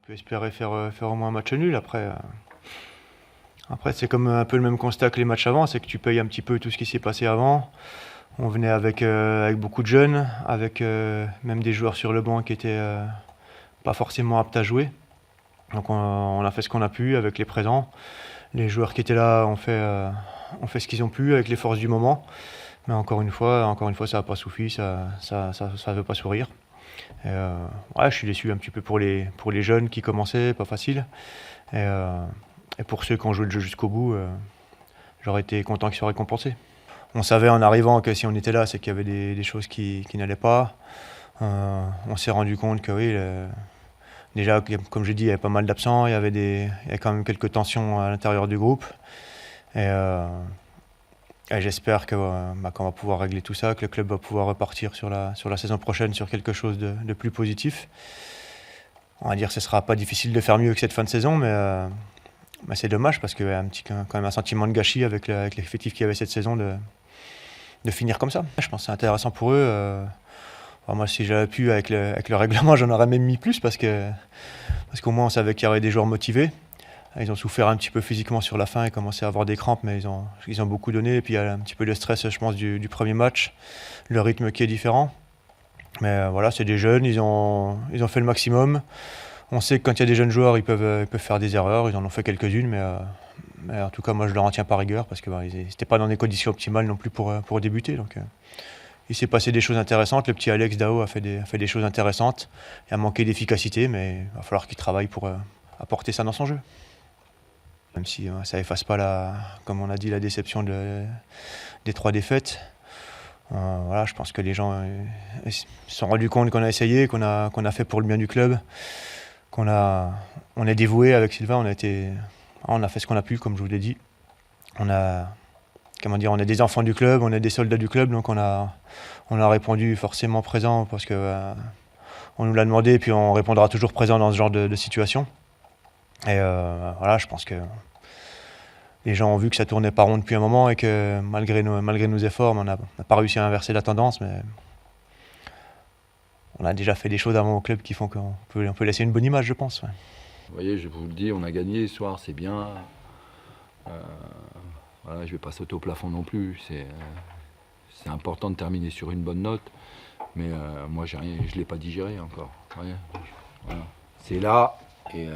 peut espérer faire au moins un match nul. Après, c'est comme un peu le même constat que les matchs avant, c'est que tu payes un petit peu tout ce qui s'est passé avant. On venait avec beaucoup de jeunes, avec même des joueurs sur le banc qui étaient pas forcément aptes à jouer. Donc on a fait ce qu'on a pu avec les présents. Les joueurs qui étaient là ont fait ce qu'ils ont pu avec les forces du moment. Mais encore une fois, ça n'a pas suffi, ça veut pas sourire. Et, ouais, je suis déçu un petit peu pour les jeunes qui commençaient, pas facile. Et, et pour ceux qui ont joué le jeu jusqu'au bout, j'aurais été content qu'ils soient récompensés. On savait en arrivant que si on était là, c'est qu'il y avait des choses qui n'allaient pas. On s'est rendu compte que oui, déjà, comme j'ai dit, il y avait pas mal d'absents, il y avait quand même quelques tensions à l'intérieur du groupe. Et, et j'espère qu'on va pouvoir régler tout ça, que le club va pouvoir repartir sur la saison prochaine sur quelque chose de plus positif. On va dire que ce ne sera pas difficile de faire mieux que cette fin de saison, mais c'est dommage parce qu'il y a quand même un sentiment de gâchis avec l'effectif qu'il y avait cette saison de finir comme ça. Je pense que c'est intéressant pour eux. Moi, si j'avais pu, avec le règlement, j'en aurais même mis plus parce qu'au moins on savait qu'il y aurait des joueurs motivés. Ils ont souffert un petit peu physiquement sur la fin et commençaient à avoir des crampes, mais ils ont beaucoup donné. Et puis il y a un petit peu de stress, je pense, du premier match, le rythme qui est différent. Mais voilà, c'est des jeunes, ils ont fait le maximum. On sait que quand il y a des jeunes joueurs, ils peuvent faire des erreurs. Ils en ont fait quelques-unes, mais en tout cas, moi, je leur en tiens pas rigueur parce qu'ils n'étaient pas dans des conditions optimales non plus pour débuter. Donc, il s'est passé des choses intéressantes. Le petit Alex Dao a fait des choses intéressantes. Il a manqué d'efficacité, mais il va falloir qu'il travaille pour apporter ça dans son jeu. Même si ça efface pas, comme on a dit, la déception des 3 défaites. Voilà, je pense que les gens se sont rendus compte qu'on a essayé, qu'on a fait pour le bien du club, on est dévoué avec Sylvain, on a fait ce qu'on a pu, comme je vous l'ai dit. On est des enfants du club, on est des soldats du club, donc on a répondu forcément présent parce que on nous l'a demandé et puis on répondra toujours présent dans ce genre de situation. Et voilà, je pense que les gens ont vu que ça tournait pas rond depuis un moment et que malgré nos efforts, on n'a pas réussi à inverser la tendance, mais on a déjà fait des choses avant au club qui font qu'on peut laisser une bonne image, je pense. Ouais. Vous voyez, je vous le dis, on a gagné ce soir, c'est bien. Voilà, je ne vais pas sauter au plafond non plus. C'est important de terminer sur une bonne note, mais moi, je ne l'ai pas digéré encore. Voilà. C'est là et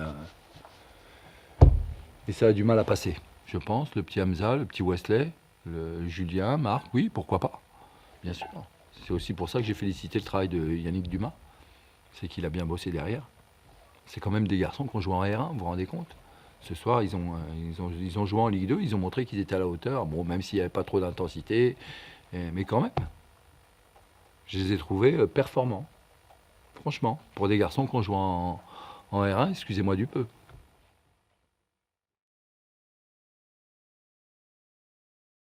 ça a du mal à passer. Je pense, le petit Hamza, le petit Wesley, le Julien, Marc, oui, pourquoi pas, bien sûr. C'est aussi pour ça que j'ai félicité le travail de Yannick Dumas, c'est qu'il a bien bossé derrière. C'est quand même des garçons qui ont joué en R1, vous vous rendez compte? Ce soir, ils ont joué en Ligue 2, ils ont montré qu'ils étaient à la hauteur, bon, même s'il n'y avait pas trop d'intensité, mais quand même. Je les ai trouvés performants, franchement, pour des garçons qui ont joué en R1, excusez-moi du peu.